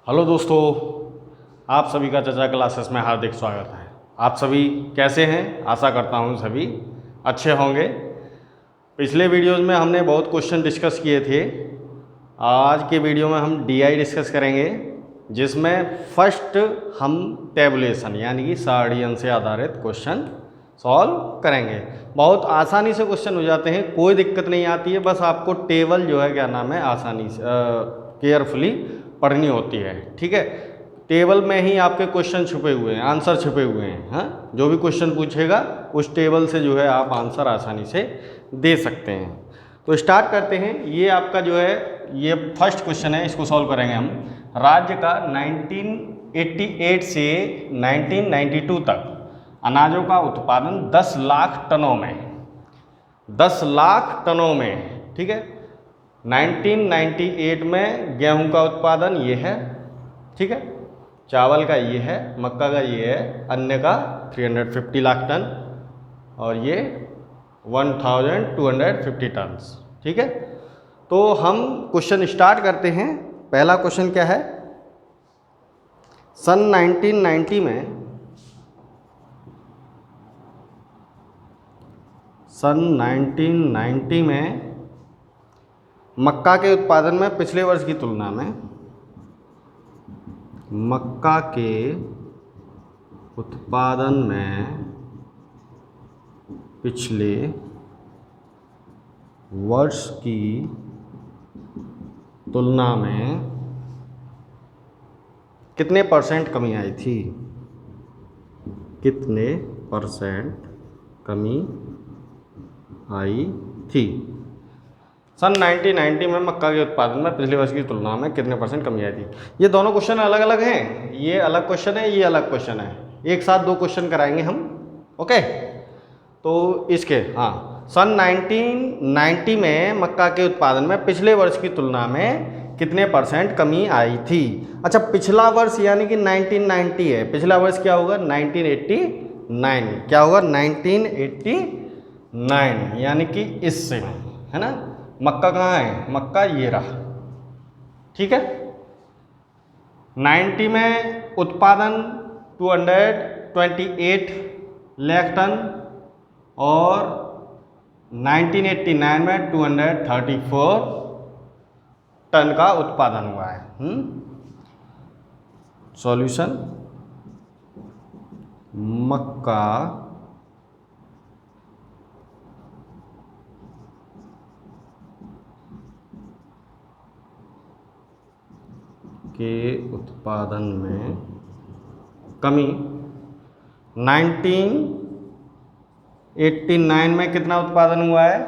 Hello दोस्तों, आप सभी का चचा क्लासेस में हार्दिक स्वागत है। आप सभी कैसे हैं? आशा करता हूं सभी अच्छे होंगे। पिछले वीडियोस में हमने बहुत क्वेश्चन डिस्कस किए थे। आज के वीडियो में हम डीआई डिस्कस करेंगे, जिसमें फर्स्ट हम टेबुलेशन यानी कि सारणियन से आधारित क्वेश्चन सॉल्व करेंगे। बहुत आसानी से क्वेश्चन हो जाते हैं, कोई दिक्कत नहीं आती है। बस आपको टेबल जो है क्या नाम है आसानी से केयरफुली पढ़नी होती है। ठीक है, टेबल में ही आपके क्वेश्चन छुपे हुए हैं, आंसर छुपे हुए हैं। हाँ, जो भी क्वेश्चन पूछेगा उस टेबल से जो है आप आंसर आसानी से दे सकते हैं। तो स्टार्ट करते हैं। ये आपका जो है ये फर्स्ट क्वेश्चन है, इसको सॉल्व करेंगे हम। राज्य का 1988 से 1992 तक अनाजों का उत्पादन 10 लाख टनों में, 10 लाख टनों में, ठीक है। 1998 में गेहूं का उत्पादन ये है, ठीक है। चावल का ये है, मक्का का ये है, अन्य का 350 लाख टन और ये 1250 टन, ठीक है। तो हम क्वेश्चन स्टार्ट करते हैं। पहला क्वेश्चन क्या है? सन 1990 में, सन 1990 में मक्का के उत्पादन में पिछले वर्ष की तुलना में, मक्का के उत्पादन में पिछले वर्ष की तुलना में कितने परसेंट कमी आई थी? कितने परसेंट कमी आई थी? सन 1990 में मक्का के उत्पादन में पिछले वर्ष की तुलना में कितने परसेंट कमी आई थी? ये दोनों क्वेश्चन अलग अलग हैं। ये अलग क्वेश्चन है, ये अलग क्वेश्चन है। एक साथ दो क्वेश्चन कराएंगे हम। ओके, तो इसके सन 1990 में मक्का के उत्पादन में पिछले वर्ष की तुलना में कितने परसेंट कमी आई थी? अच्छा, पिछला वर्ष यानी कि 1990 है, पिछला वर्ष क्या होगा? 1989। क्या होगा? 1989 यानी कि इससे, है ना। मक्का कहाँ है? मक्का ये रहा, ठीक है। 90 में उत्पादन 228 लाख टन और 1989 में 234 टन का उत्पादन हुआ है। सॉल्यूशन: मक्का के उत्पादन में कमी 1989 में कितना उत्पादन हुआ है?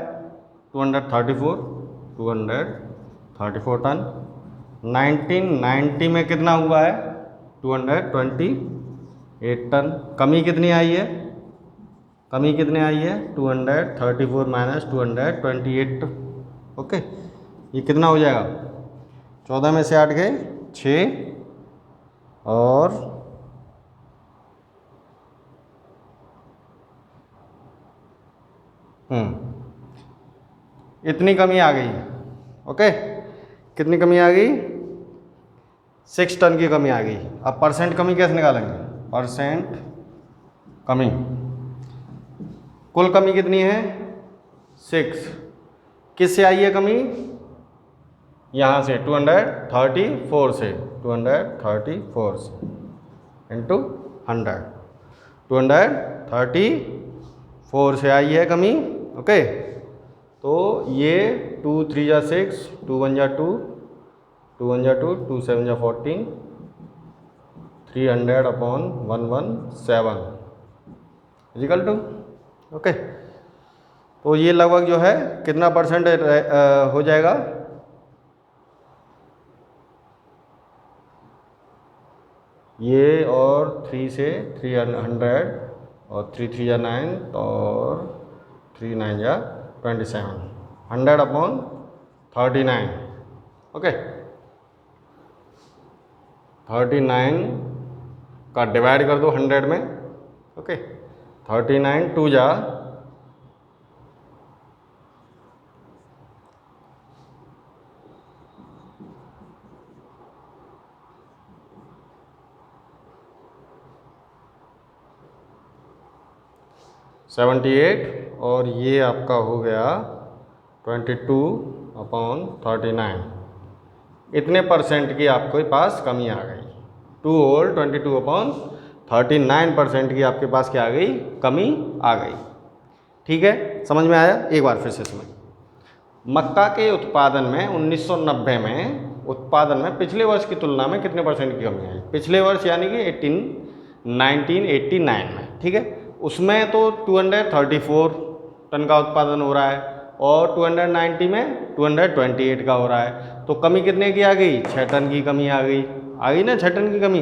234 टन। 1990 में कितना हुआ है? 228 टन। कमी कितनी आई है? कमी कितनी आई है? 234 माइनस 228। ओके, ये कितना हो जाएगा? 14 में से 8 गए 6 और इतनी कमी आ गई। ओके, कितनी कमी आ गई? 6 टन की कमी आ गई। अब परसेंट कमी कैसे निकालेंगे? परसेंट कमी, कुल कमी कितनी है? 6। किससे आई है कमी? यहाँ से 234 से, 234 से इंटू 100, 234 से आई है कमी। ओके, तो ये 2 3 जा 6, 2 1 जा 2, 2 1 जा 2, 2 7 जा 14, 300/117 इजिकल टू। ओके, तो ये लगभग जो है कितना परसेंट हो जाएगा? ये और 3 से 300 और 3 3 जा 9 और 3 9 जा 27, 100/39। ओके, 39 का डिवाइड कर दो 100 में। ओके, 39 2 जा 39 78 और ये आपका हो गया 22/39। इतने परसेंट की आपके पास कमी आ गई। 2 होल 22/39% की आपके पास क्या आ गई, कमी आ गई। ठीक है, समझ में आया? एक बार फिर से समझ। मक्का के उत्पादन में 1990 में उत्पादन में पिछले वर्ष की तुलना में कितने परसेंट की कमी आई? पिछले वर्ष यानी कि 1989 में, ठीक है, उसमें तो 234 टन का उत्पादन हो रहा है और 290 में 228 का हो रहा है। तो कमी कितने की आ गई? 6 टन की कमी आ गई ना, 6 टन की कमी।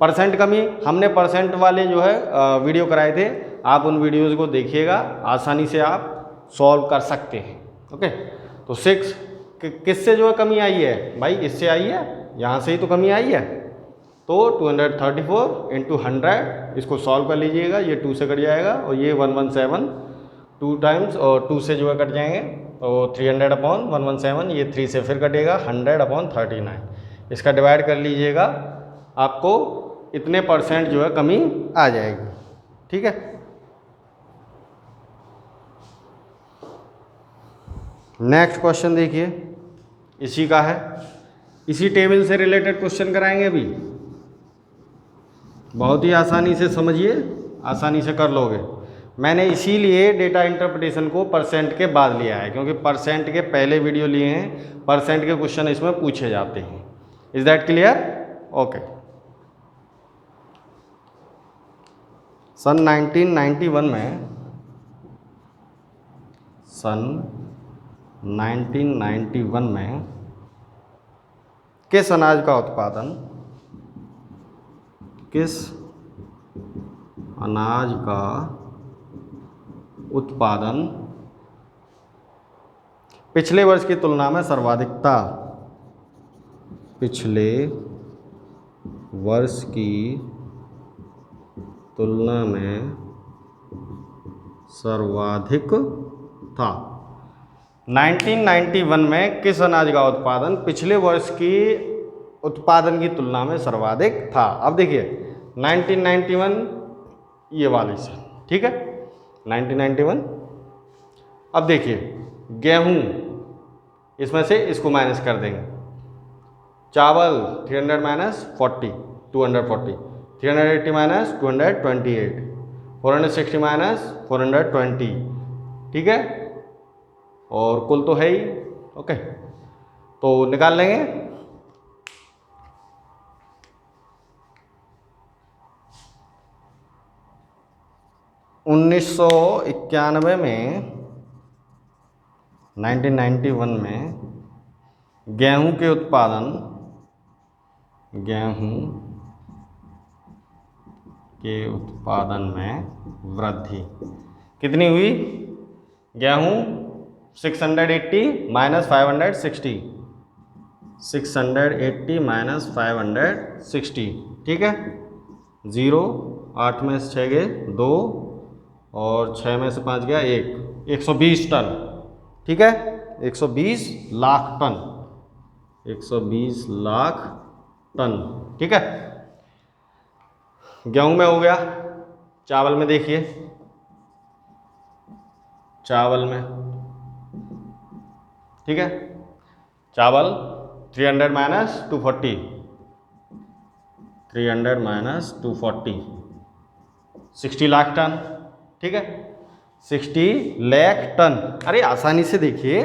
परसेंट कमी हमने परसेंट वाले जो है वीडियो कराए थे, आप उन वीडियोज़ को देखिएगा, आसानी से आप सॉल्व कर सकते हैं। ओके, तो 6 किससे जो है कमी आई है भाई? इससे आई है, यहाँ से ही तो कमी आई है। तो 234 × 100 इसको सॉल्व कर लीजिएगा, ये 2 से कट जाएगा और ये 117 2 टाइम्स और 2 से जो है कट जाएंगे, तो 300/117, ये 3 से फिर कटेगा 100/39। इसका डिवाइड कर लीजिएगा, आपको इतने परसेंट जो है कमी आ जाएगी। ठीक है, नेक्स्ट क्वेश्चन देखिए, इसी का है, इसी टेबल से रिलेटेड क्वेश्चन कराएंगे अभी। बहुत ही आसानी से समझिए, आसानी से कर लोगे। मैंने इसीलिए डेटा इंटरप्रिटेशन को परसेंट के बाद लिया है, क्योंकि परसेंट के पहले वीडियो लिए हैं, परसेंट के क्वेश्चन इसमें पूछे जाते हैं। Is that clear? ओके। सन 1991 में किस अनाज का उत्पादन, किस अनाज का उत्पादन पिछले वर्ष की तुलना में सर्वाधिक था? पिछले वर्ष की तुलना में सर्वाधिक था। 1991 में किस अनाज का उत्पादन पिछले वर्ष की उत्पादन की तुलना में सर्वाधिक था? अब देखिए 1991 ये वाली से, ठीक है, 1991। अब देखिए गेहूं, इसमें से इसको माइनस कर देंगे। चावल 300 माइनस 40 240, 380 माइनस 228, 460 माइनस 420, ठीक है, और कुल तो है ही। ओके, तो निकाल लेंगे। उन्नीस सौ 1991 में 1991 में गेहूं के उत्पादन में वृद्धि कितनी हुई? गेहूं 680 माइनस 560, 680 माइनस 560, ठीक है, 0, 8 में से 6 गए 2 और 6 में से 5 गया 1, 120 टन, ठीक है, 120 लाख टन, 120 लाख टन, ठीक है, गेहूं में हो गया। चावल में देखिए, चावल में, ठीक है, चावल 300 माइनस 240, 300 माइनस 240, 60 लाख टन, ठीक है, 60 लाख टन। अरे आसानी से देखिए,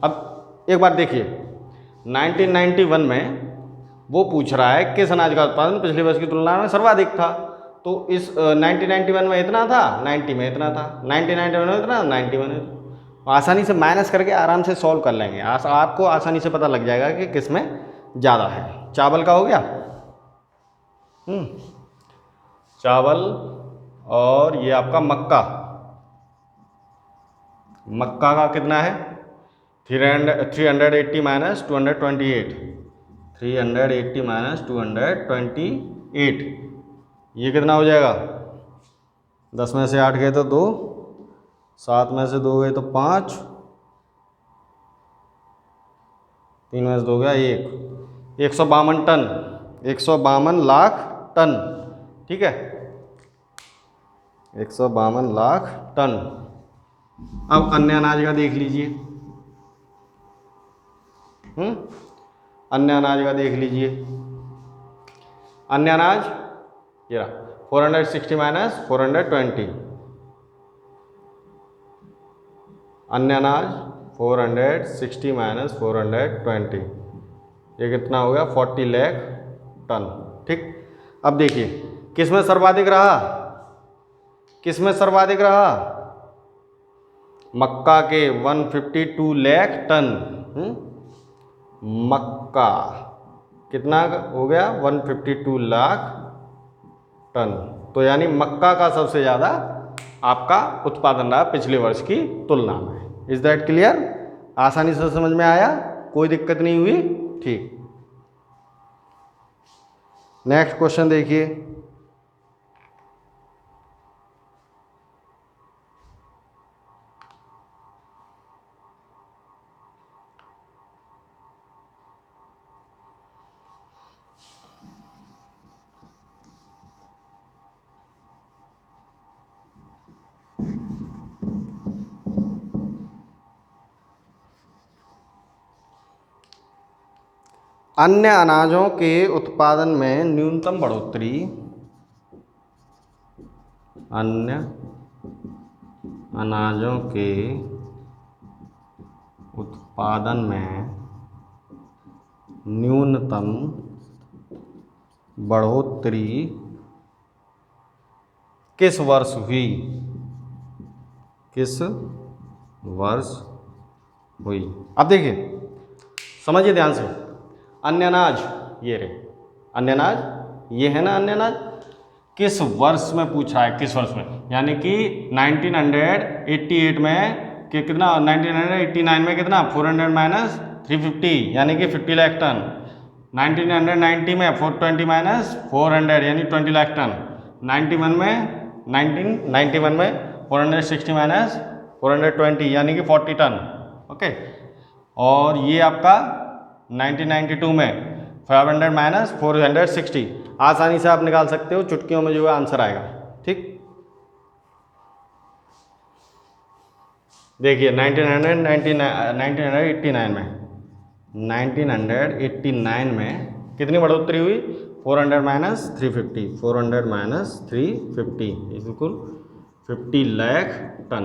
अब एक बार देखिए 1991 में वो पूछ रहा है किस अनाज का उत्पादन पिछले वर्ष की तुलना में सर्वाधिक था। तो इस 1991 में इतना था, 90 में इतना था, 1991 में इतना, 91 में। आसानी से माइनस करके आराम से सॉल्व कर लेंगे, आपको आसानी से पता लग जाएगा कि किस में ज़्यादा है। चावल का हो गया, चावल, और ये आपका मक्का का कितना है? 380 माइनस 228, 380 माइनस 228, ये कितना हो जाएगा? 10 में से 8 गए तो 2, 7 में से 2 गए तो 5, 3 में से 2 गया 1, 152 टन, 152 लाख टन, ठीक है, 152 लाख टन। अब अन्य अनाज का देख लीजिए। अन्य अनाज का देख लीजिए। अन्य अनाज ये रहा 460 माइनस 420। अन्य अनाज 460 माइनस 420, ये कितना हो गया 40 लाख टन। ठीक, अब देखिए किसमें सर्वाधिक रहा, किसमें सर्वाधिक रहा, मक्का के 152 लाख टन। मक्का कितना हो गया 152 लाख टन। तो यानी मक्का का सबसे ज़्यादा आपका उत्पादन रहा पिछले वर्ष की तुलना में। Is that clear? आसानी से समझ में आया, कोई दिक्कत नहीं हुई? ठीक, नेक्स्ट क्वेश्चन देखिए। अन्य अनाजों के उत्पादन में न्यूनतम बढ़ोतरी, अन्य अनाजों के उत्पादन में न्यूनतम बढ़ोतरी किस वर्ष हुई, किस वर्ष हुई? अब देखिए समझिए ध्यान से, अन्य अनाज ये रहे, अन्य अनाज ये है ना, अन्य अनाज किस वर्ष में पूछा है, किस वर्ष में, यानी कि 1988 में कि कितना, 1989 में कितना 400 माइनस 350 यानी कि 50 लाख टन। 1990 में 420 माइनस 400 यानी 20 लाख टन। 1991 में 460 माइनस 420 यानी कि 40 टन। ओके, और ये आपका 1992 में 500 माइनस 460। आसानी से आप निकाल सकते हो, चुटकियों में जो है आंसर आएगा। ठीक, देखिए 1989 में कितनी बढ़ोतरी हुई, 400 minus 350, 400 minus 350 equal 50 lakh ton.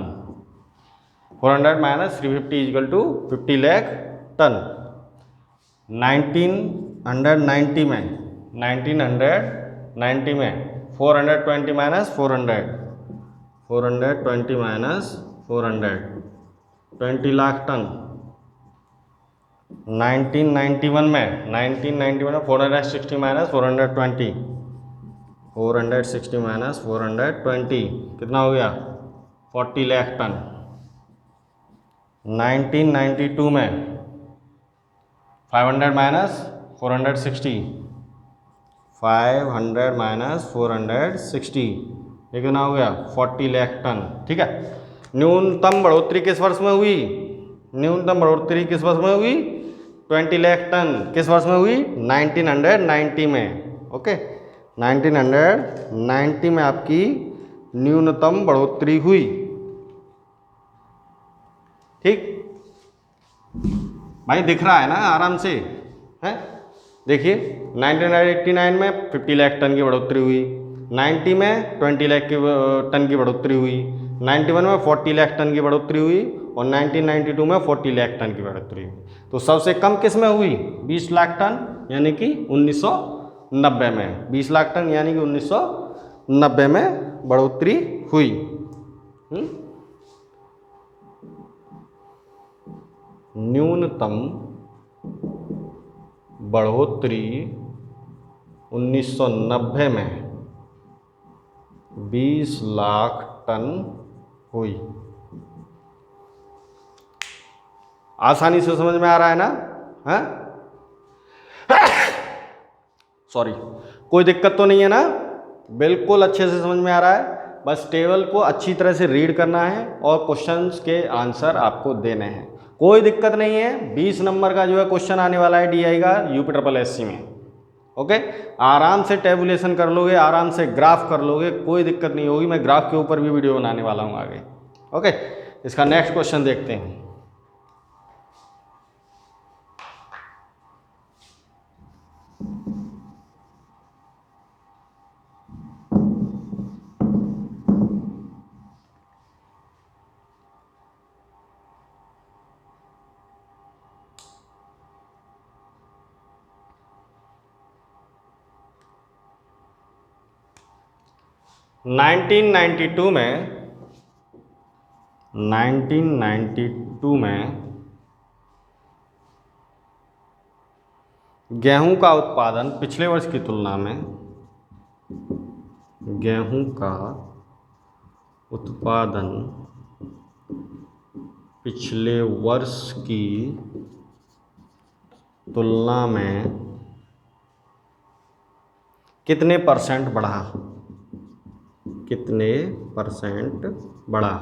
400 minus 350 equal to 50 lakh ton. 1990 में 420 माइनस 400, 420 माइनस 400 20 लाख टन। 1991 में 460 माइनस 420, 460 माइनस 420 कितना हो गया 40 लाख टन। 1992 में 500 माइनस 460, 500 माइनस 460 ये कितना हो गया 40 लाख टन। ठीक है, न्यूनतम बढ़ोतरी किस वर्ष में हुई, न्यूनतम बढ़ोतरी किस वर्ष में हुई 20 लाख टन। किस वर्ष में हुई 1990 में। ओके, 1990 में आपकी न्यूनतम बढ़ोतरी हुई। ठीक भाई, दिख रहा है ना आराम से, है? देखिए 1989 में 50 लाख टन की बढ़ोतरी हुई, 90 में 20 लाख टन की बढ़ोतरी हुई, 91 में 40 लाख टन की बढ़ोतरी हुई और 1992 में 40 लाख टन की बढ़ोतरी हुई। तो सबसे कम किस में हुई 20 लाख टन यानी कि 1990 में, 20 लाख टन यानी कि 1990 में बढ़ोतरी हुई। न्यूनतम बढ़ोतरी 1990 में 20 लाख टन हुई। आसानी से समझ में आ रहा है ना? हाँ, सॉरी, कोई दिक्कत तो नहीं है ना? बिल्कुल अच्छे से समझ में आ रहा है। बस टेबल को अच्छी तरह से रीड करना है और क्वेश्चंस के आंसर आपको देने हैं, कोई दिक्कत नहीं है। 20 नंबर का जो है क्वेश्चन आने वाला है DI का UPSSC में। ओके, आराम से टेबुलेशन कर लोगे, आराम से ग्राफ कर लोगे, कोई दिक्कत नहीं होगी। मैं ग्राफ के ऊपर भी वीडियो बनाने वाला हूँ आगे। ओके, इसका नेक्स्ट क्वेश्चन देखते हैं। नाइनटीन नाइन्टी टू में गेहूं का उत्पादन पिछले वर्ष की तुलना में, गेहूं का उत्पादन पिछले वर्ष की तुलना में कितने परसेंट बढ़ा, कितने परसेंट बढ़ा।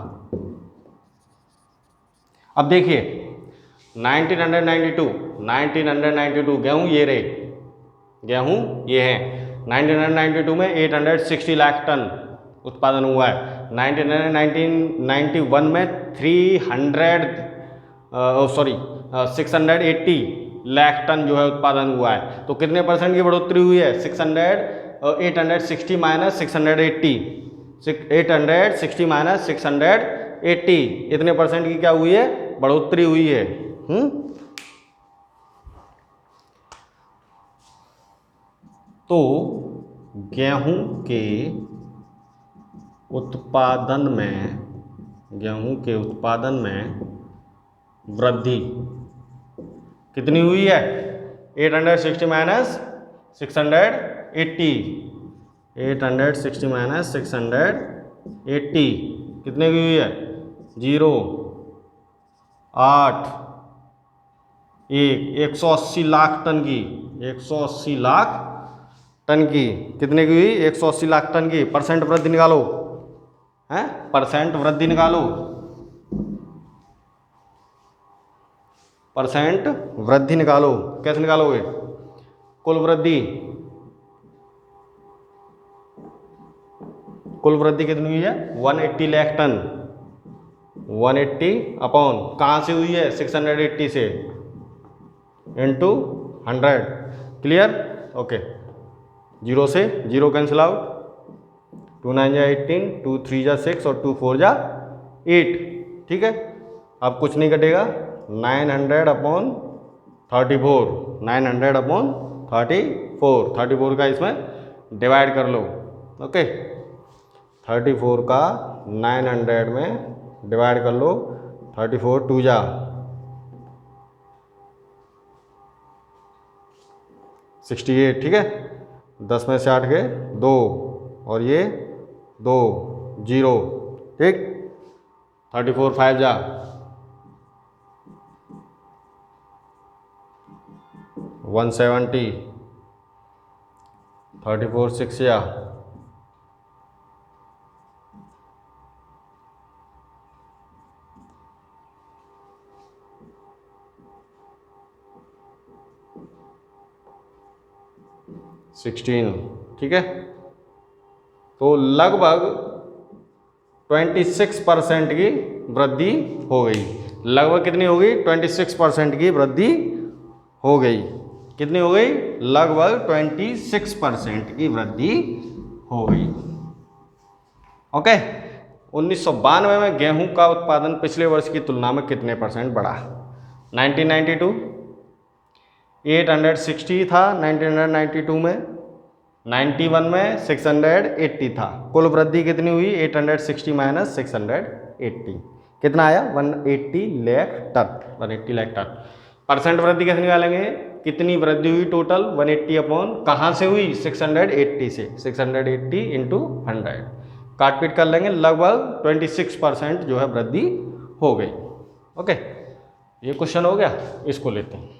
अब देखिए 1992 गेहूं ये रहे, गेहूं ये है। 1992 में 860 लाख टन उत्पादन हुआ है। 1991 में 680 लाख टन जो है उत्पादन हुआ है। तो कितने परसेंट की बढ़ोतरी हुई है? 860 माइनस 680, 860 माइनस 680, इतने परसेंट की क्या हुई है? बढ़ोतरी हुई है। तो गेहूं के उत्पादन में वृद्धि कितनी हुई है? 860 माइनस 680, 860 माइनस 680 कितने की हुई है? 0, 8, 180 लाख टन की, 180 लाख टन की, कितने की हुई? 180 लाख टन की। परसेंट वृद्धि निकालो, हैं? परसेंट वृद्धि निकालो, परसेंट वृद्धि निकालो। कैसे निकालोगे? कुल वृद्धि कितनी हुई है? 180 लाख टन। 180 अपॉन कहाँ से हुई है? 680 से, इंटू 100। क्लियर? ओके, 0 से 0 कैंसिल आउट, 2 9 जा 18, 2 3 जा 6 और 2 4 जा 8। ठीक है, अब कुछ नहीं कटेगा। 900 अपॉन 34, 900 अपॉन 34 का इसमें डिवाइड कर लो। ओके, 34 का 900 में डिवाइड कर लो। 34 2 जा 68। ठीक है, 10 में से 8 गए 2 और ये 2 0। ठीक, 34 5 जा 170, 34 6 जा 16। ठीक है, तो लगभग 26% की वृद्धि हो गई। लगभग कितनी हो गई? 26% की वृद्धि हो गई। कितनी हो गई? लगभग 26% की वृद्धि हो गई। ओके, 1992 में गेहूं का उत्पादन पिछले वर्ष की तुलना में कितने परसेंट बढ़ा? 1992 860 था, 1992 में 91 में 680 था। कुल वृद्धि कितनी हुई? 860 माइनस 680, कितना आया? 180 lakh ton, 180 lakh ton. Percent वृद्धि कैसे निकालेंगे? कितनी वृद्धि हुई टोटल? 180 अपॉन कहाँ से हुई? 680 से, 680 इंटू 100, काट पीट कर लेंगे। लगभग 26% जो है वृद्धि हो गई। ओके, ये क्वेश्चन हो गया, इसको लेते हैं।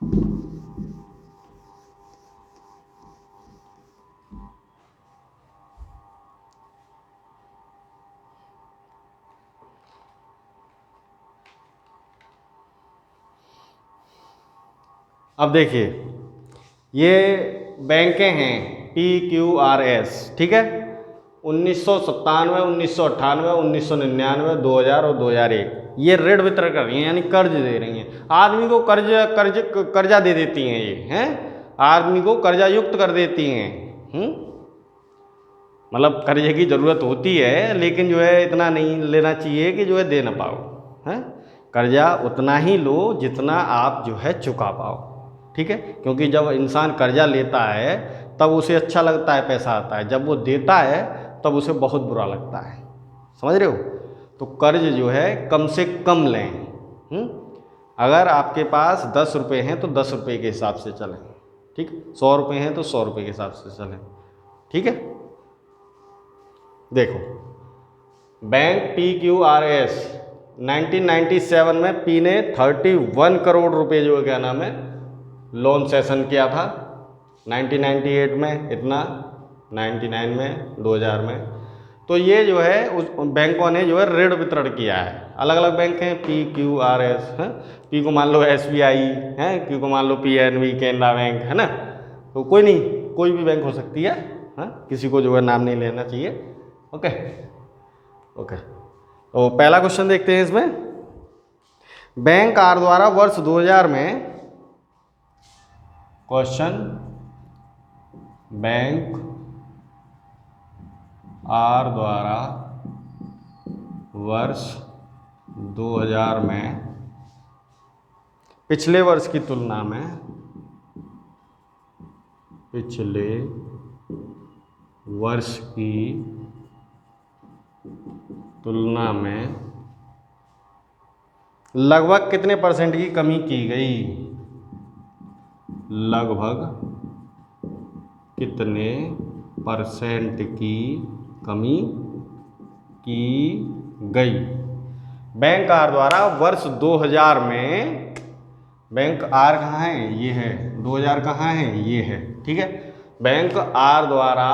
अब देखिए, ये बैंकें हैं PQRS, ठीक है। 1997, 1998, 1999, 2000 और 2001 ये ऋण वितरण कर रही हैं, यानी कर्ज दे रही हैं आदमी को। कर्जा दे देती हैं ये, हैं, आदमी को कर्जा युक्त कर देती हैं। मतलब कर्जे की ज़रूरत होती है, लेकिन जो है इतना नहीं लेना चाहिए कि जो है दे ना पाओ, हैं। कर्जा उतना ही लो जितना आप जो है चुका पाओ, ठीक है। क्योंकि जब इंसान कर्जा लेता है तब उसे अच्छा लगता है, पैसा आता है। जब वो देता है तब उसे बहुत बुरा लगता है, समझ रहे हो। तो कर्ज जो है कम से कम लें। अगर आपके पास 10 रुपये हैं तो 10 रुपये के हिसाब से चलें, ठीक। 100 रुपये हैं तो 100 रुपये के हिसाब से चलें, ठीक है। देखो, बैंक PQRS 1997 में पी ने 31 करोड़ रुपए जो है क्या नाम है लोन सेशन किया था। 1998 में इतना, 99 में, 2000 में। तो ये जो है उस बैंकों ने जो है ऋण वितरण किया है। अलग अलग बैंक हैं PQRS, हैं। पी को मान लो SBI है, Q को मान लो PNB केनरा बैंक, है ना। तो कोई नहीं, कोई भी बैंक हो सकती है, किसी को जो है नाम नहीं लेना चाहिए। Okay okay. तो पहला क्वेश्चन देखते हैं इसमें। बैंक आर द्वारा वर्ष 2000 में, क्वेश्चन, बैंक आर द्वारा वर्ष 2000 में पिछले वर्ष की तुलना में, पिछले वर्ष की तुलना में लगभग कितने परसेंट की कमी की गई। लगभग कितने परसेंट की कमी की गई। बैंक आर द्वारा वर्ष 2000 में, बैंक आर कहाँ है, ये है। 2000 कहाँ है, ये है, ठीक है। बैंक आर द्वारा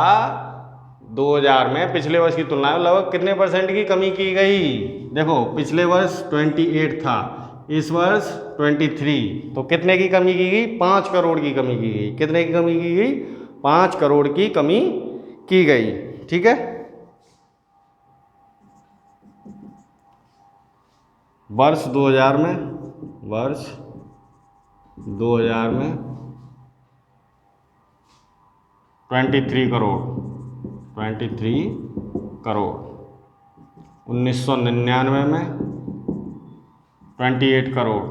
2000 में पिछले वर्ष की तुलना में लगभग कितने परसेंट की कमी की गई। देखो, पिछले वर्ष 28 था, इस वर्ष 23, तो कितने की कमी की गई, 5 करोड़ की कमी की गई। कितने की कमी की गई, 5 करोड़ की कमी की गई, ठीक है। वर्ष 2000 में, वर्ष 2000 में 23 करोड़, 23 करोड़। 1999 में 28 करोड़,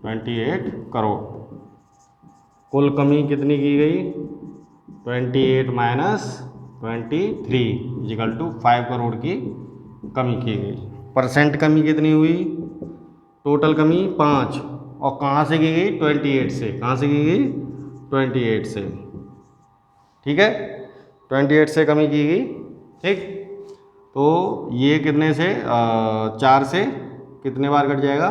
28 करोड़। कुल कमी कितनी की गई, 28 माइनस 23 इक्वल टू 5 करोड़ की कमी की गई। परसेंट कमी कितनी हुई, टोटल कमी 5, और कहाँ से की गई, 28 से। कहाँ से की गई, 28 से, ठीक है। 28 से कमी की गई, ठीक। तो ये कितने से, 4 से कितने बार कट जाएगा,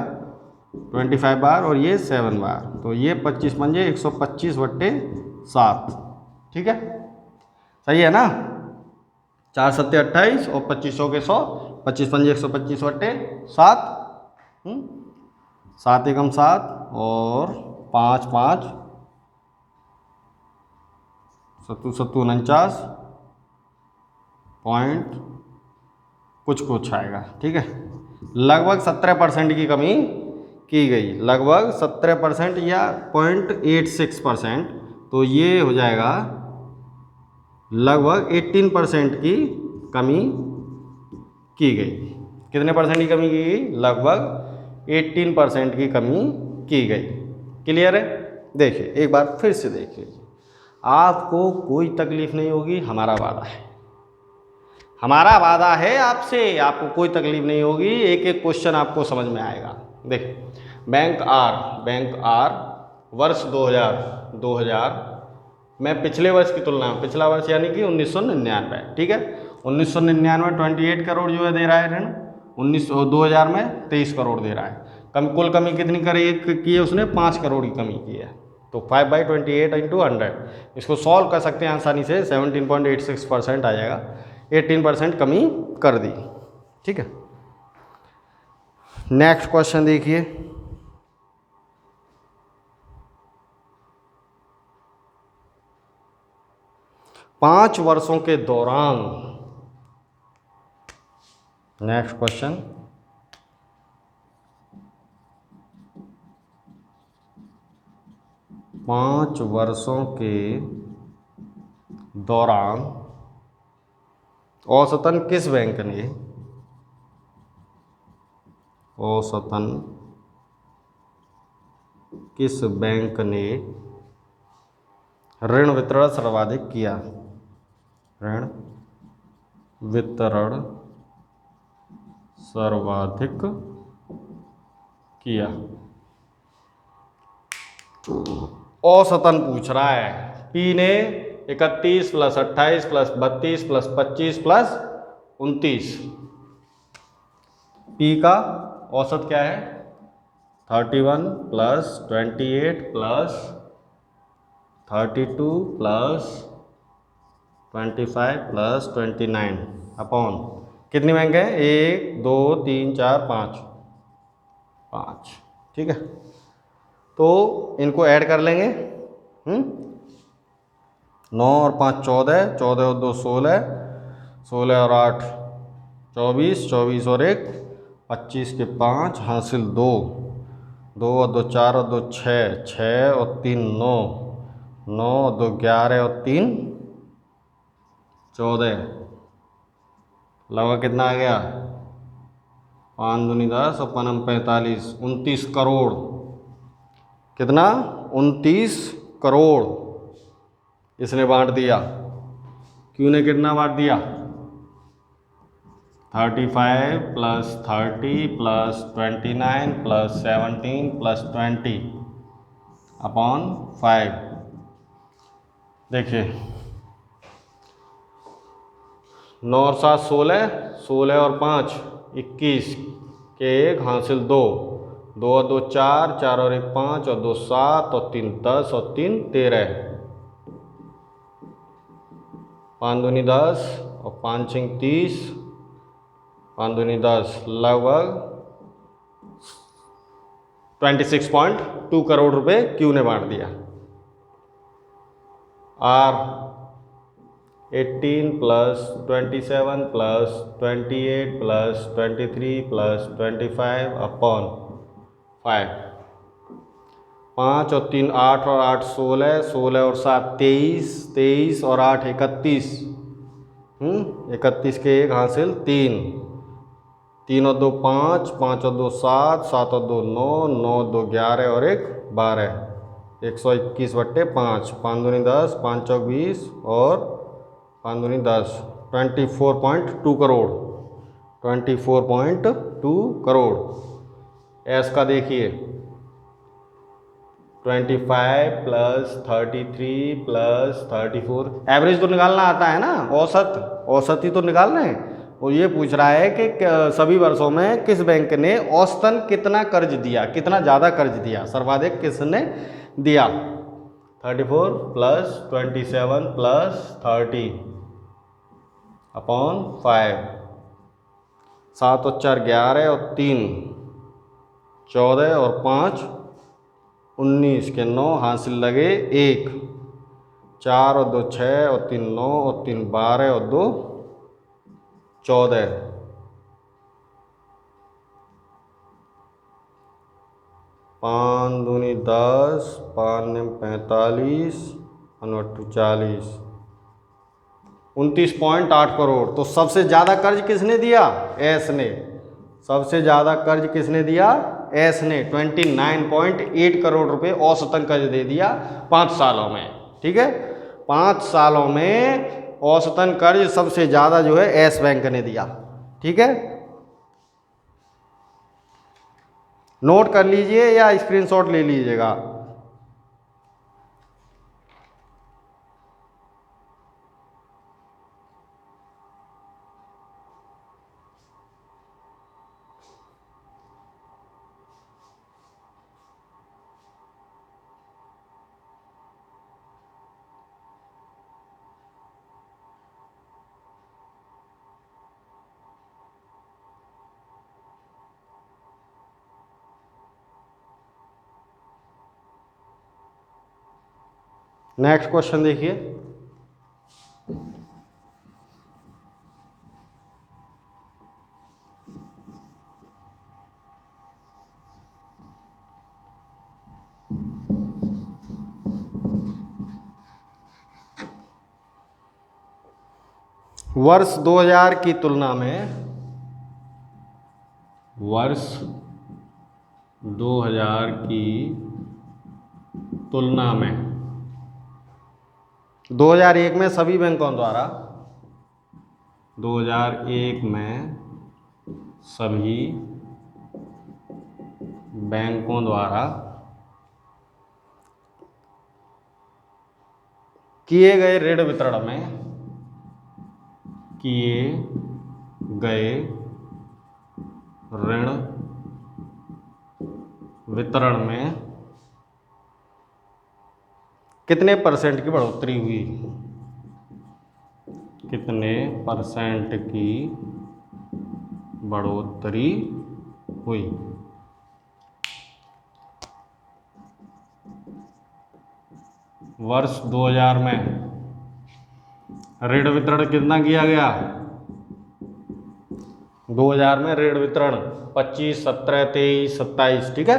25 बार, और ये 7 बार। तो ये 25 पंजे 125/7, ठीक है। सही है ना। 4 सत्ते 28 और 2500 के 100, 25 पंजे 125/7, 7 एकम 7 और 5 5 7 7 49 पॉइंट कुछ आएगा, ठीक है। लगभग 17% की कमी की गई, लगभग 17% या 0.86%। तो ये हो जाएगा लगभग 18% की कमी की गई। कितने परसेंट की कमी की गई, लगभग 18% की कमी की गई। क्लियर है। देखिए एक बार फिर से देख लीजिए, आपको कोई तकलीफ नहीं होगी, हमारा वादा है, हमारा वादा है आपसे, आपको कोई तकलीफ नहीं होगी। एक एक क्वेश्चन आपको समझ में आएगा। देखिए, बैंक आर वर्ष 2000 में पिछले वर्ष की तुलना में, पिछला वर्ष यानी कि 1999, ठीक है। 1999 में 28 करोड़ जो है दे रहा है ऋण, 2000 में 23 करोड़ दे रहा है। कुल कमी कितनी की है उसने? 5 करोड़ की कमी की है। तो 5/28 इंटू 100, इसको सॉल्व कर सकते हैं आसानी से, 17.86% आ जाएगा। 18% कमी कर दी। ठीक है, नेक्स्ट क्वेश्चन देखिए। पांच वर्षों के दौरान, नेक्स्ट क्वेश्चन, 5 वर्षों के दौरान औसतन किस बैंक ने, औसतन किस बैंक ने ऋण वितरण सर्वाधिक किया? ऋण वितरण सर्वाधिक किया, औसतन पूछ रहा है। पी ने 31 + 28 + 32 + 25 + 29, पी का औसत क्या है? 31 + 28 + 32 + 25 + 29 अपॉन कितनी बैंक है? 1 2 3 4 5, 5। ठीक है, तो इनको ऐड कर लेंगे। 9 और 5 14, 14 और 2 16, 16 और 8 24, 24 और 1 25 के 5 हासिल 2, 2 और 2 4 और 2 6, 6 और 3 9, 9 और 2 11 और 3 14, लगभग कितना आ गया? 5 दूनी 10 और 5 45, 29 करोड़। कितना? 29 करोड़ इसने बांट दिया। क्यू ने कितना बांट दिया? 35 + 30 + 29 + 17 + 20 अपॉन 5। देखिए 9 और 7 16, 16 और 5 21 के 1 हासिल 2, 2 और 2 4, 4 और 1 5 और 2 7 और 3 10 और 3 13, 5 दूनी 10 और 5 6 30, 5 दूनी 10, लगभग 26.2 करोड़ रुपए क्यू ने बांट दिया। आर 18 + 27 + 28 + 23 + 25 अपॉन 5, 5 और 3 8 और 8 16, 16 और 7 23, 23 और 8 31, 31 के 1 हासिल 3, 3 और 2 5, 5 और 2 7, 7 और 2 9, 9 और 2 11 और 1 12, 121/5, 5 दूनी 10, 5 चौक 20 और 5 दूनी 10, 24.2 करोड़, 24.2 करोड़। एस का देखिए 25 + 33 + 34, एवरेज तो निकालना आता है ना, औसत ही तो निकालना है। और ये पूछ रहा है कि सभी वर्षों में किस बैंक ने औसतन कितना कर्ज दिया, कितना ज़्यादा कर्ज दिया, सर्वाधिक किसने दिया? 34 + 27 + 30 अपॉन 5, 7 और 4 11 और 3 14 और 5 19 के 9 हासिल लगे 1, 4 और 2 6 और 3 9 और 3 12 और 2 14, 5 दूनी 10, 5 ने 45 और 40, 29.8 करोड़। तो सबसे ज़्यादा कर्ज किसने दिया? एस ने। सबसे ज़्यादा कर्ज किसने दिया? एस ने 29.8 करोड़ रुपए औसतन कर्ज दे दिया 5 सालों में। ठीक है, 5 सालों में औसतन कर्ज सबसे ज़्यादा जो है एस बैंक ने दिया। ठीक है, नोट कर लीजिए या स्क्रीनशॉट ले लीजिएगा। नेक्स्ट क्वेश्चन देखिए, वर्ष 2000 की तुलना में, वर्ष 2000 की तुलना में 2001 में सभी बैंकों द्वारा, 2001 में सभी बैंकों द्वारा किए गए ऋण वितरण में, किए गए ऋण वितरण में कितने परसेंट की बढ़ोतरी हुई, कितने परसेंट की बढ़ोतरी हुई। वर्ष 2000 में ऋण वितरण कितना किया गया, 2000 में ऋण वितरण 25, 17, 23, 27, ठीक है,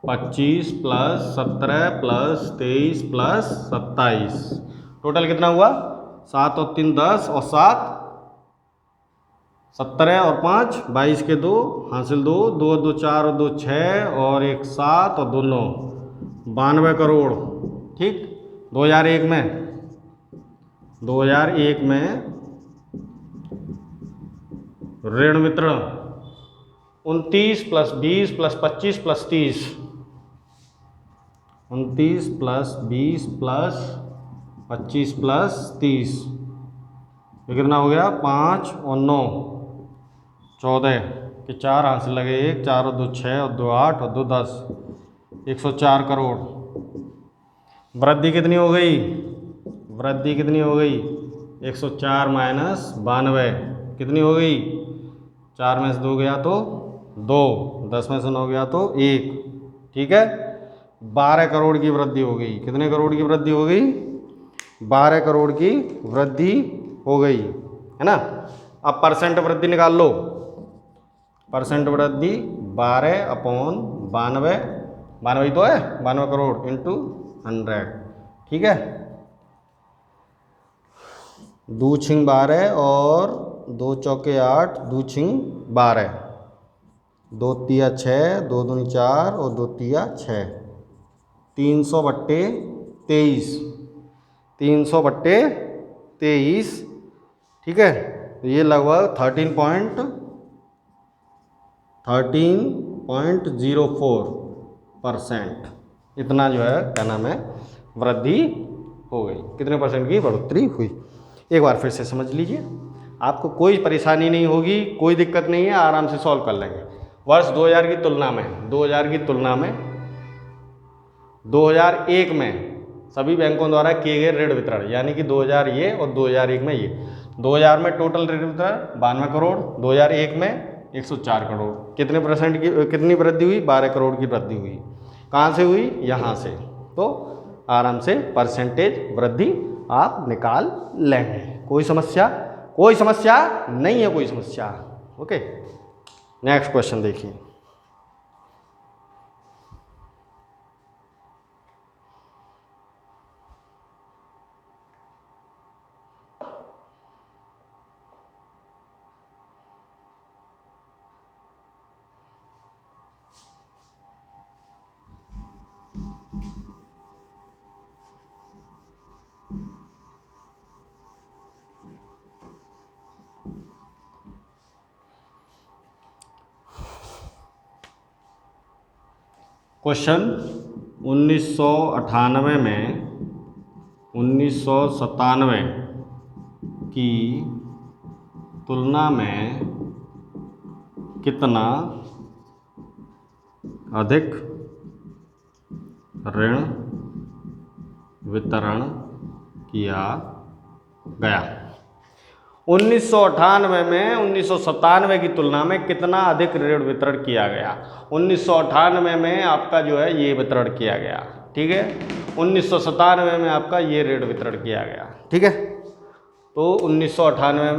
25 प्लस 17 प्लस 23 प्लस 27, टोटल कितना हुआ, 7 और 3 10 और 7 17 और 5 22 के 2 हासिल 2 2 2 4 और 2 6 और 1 7 और 2 9, 92 करोड़, ठीक। 2001 में 'ऋण वितरण 29 plus 20 plus 25 plus 30, 29 plus 20 plus 25 plus 30, ये कितना हो गया, 5 और 9 14 के 4 हासिल लगे 1 4 और 2 6 और 2 8 और 2 10, 104 करोड़। वृद्धि कितनी हो गई, वृद्धि कितनी हो गई, 104 माइनस 92 कितनी हो गई, 4 में से 2 गया तो 2, 10 में से 9 गया तो 1, ठीक है। 12 करोड़ की वृद्धि हो गई, कितने करोड़ की वृद्धि हो गई, 12 करोड़ की वृद्धि हो गई, है ना। अब परसेंट वृद्धि निकाल लो, परसेंट वृद्धि 12/92, 92 तो है, 92 करोड़ इंटू 100, ठीक है। 2 छिंग 12 और 2 चौके 8, 2 छिंग 12, 2 तिया 6, 2 दूनी 4 और 2 तिया 6, 300/23, 300/23, ठीक है। तो ये लगभग 13.04%, इतना जो है क्या नाम है, वृद्धि हो गई। कितने परसेंट की बढ़ोतरी हुई, एक बार फिर से समझ लीजिए, आपको कोई परेशानी नहीं होगी, कोई दिक्कत नहीं है, आराम से सॉल्व कर लेंगे। वर्ष 2000 की तुलना में, 2000 की तुलना में 2001 में सभी बैंकों द्वारा किए गए ऋण वितरण, यानी कि 2000 ये और 2001 में ये, 2000 में टोटल ऋण वितरण 92 करोड़, 2001 में 104 करोड़, कितने परसेंट की, कितनी वृद्धि हुई, 12 करोड़ की वृद्धि हुई। कहाँ से हुई, यहाँ से, तो आराम से परसेंटेज वृद्धि आप निकाल लेंगे, कोई समस्या, कोई समस्या नहीं है, कोई समस्या, ओके। नेक्स्ट क्वेश्चन देखिए, क्वेश्चन 1998 में 1997 की तुलना में कितना अधिक ऋण वितरण किया गया। 1998 में 1997 की तुलना में कितना अधिक ऋण वितरण किया गया। 1998 में आपका जो है ये वितरण किया गया, ठीक है। 1997 में आपका ये ऋण वितरण किया गया, ठीक है। तो 1998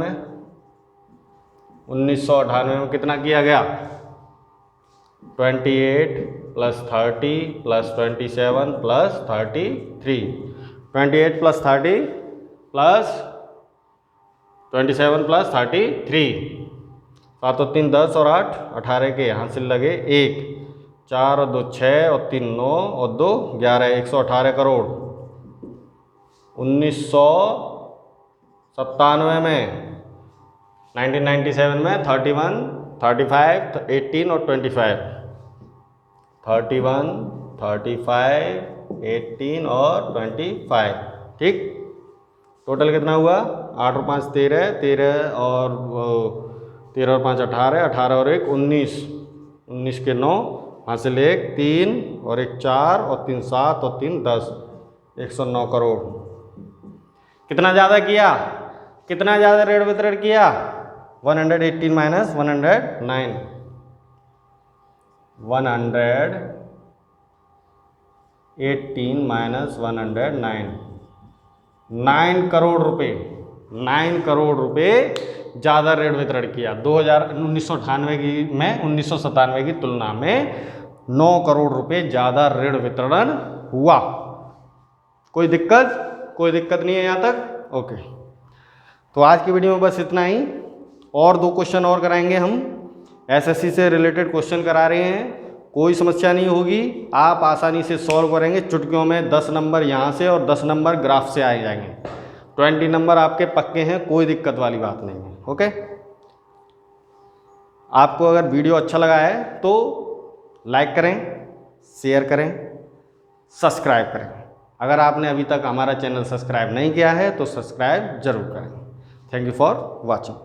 में कितना किया गया? 28 + 30 + 27 + 33, 28 + 30 + 27 + 33, 7 और 3 10 और 8 18 के यहाँ से लगे 1, 4 और 2 6 और 3 9 और 2 11, 118 करोड़। 1997 में 1997 में 31 35 18 और 25, 31 35 18 और 25, ठीक। टोटल कितना हुआ? 8 और 5 13, 13 और 5 18, 18 और 1 19, 19 के 9, हासिल 1 3 और 1 4 और 3 7 और 3 10, 109 करोड़। कितना ज़्यादा किया? कितना ज़्यादा ऋण वितरण किया? 118 माइनस 109, 118 माइनस 109, 9 करोड़ रुपए, 9 करोड़ रुपए ज़्यादा ऋण वितरण किया 1998 की में 1997 की तुलना में 9 करोड़ रुपए ज़्यादा ऋण वितरण हुआ। कोई दिक्कत? कोई दिक्कत नहीं है यहाँ तक? ओके। तो आज की वीडियो में बस इतना ही। और 2 क्वेश्चन और कराएंगे हम, एसएससी से रिलेटेड क्वेश्चन करा रहे हैं, कोई समस्या नहीं होगी, आप आसानी से सॉल्व करेंगे। चुटकियों में 10 नंबर यहाँ से और 10 नंबर ग्राफ से आ जाएंगे। 20 नंबर आपके पक्के हैं, कोई दिक्कत वाली बात नहीं है। ओके। आपको अगर वीडियो अच्छा लगा है तो लाइक करें, शेयर करें, सब्सक्राइब करें। अगर आपने अभी तक हमारा चैनल सब्सक्राइब नहीं किया है तो सब्सक्राइब जरूर करें। Thank you for watching.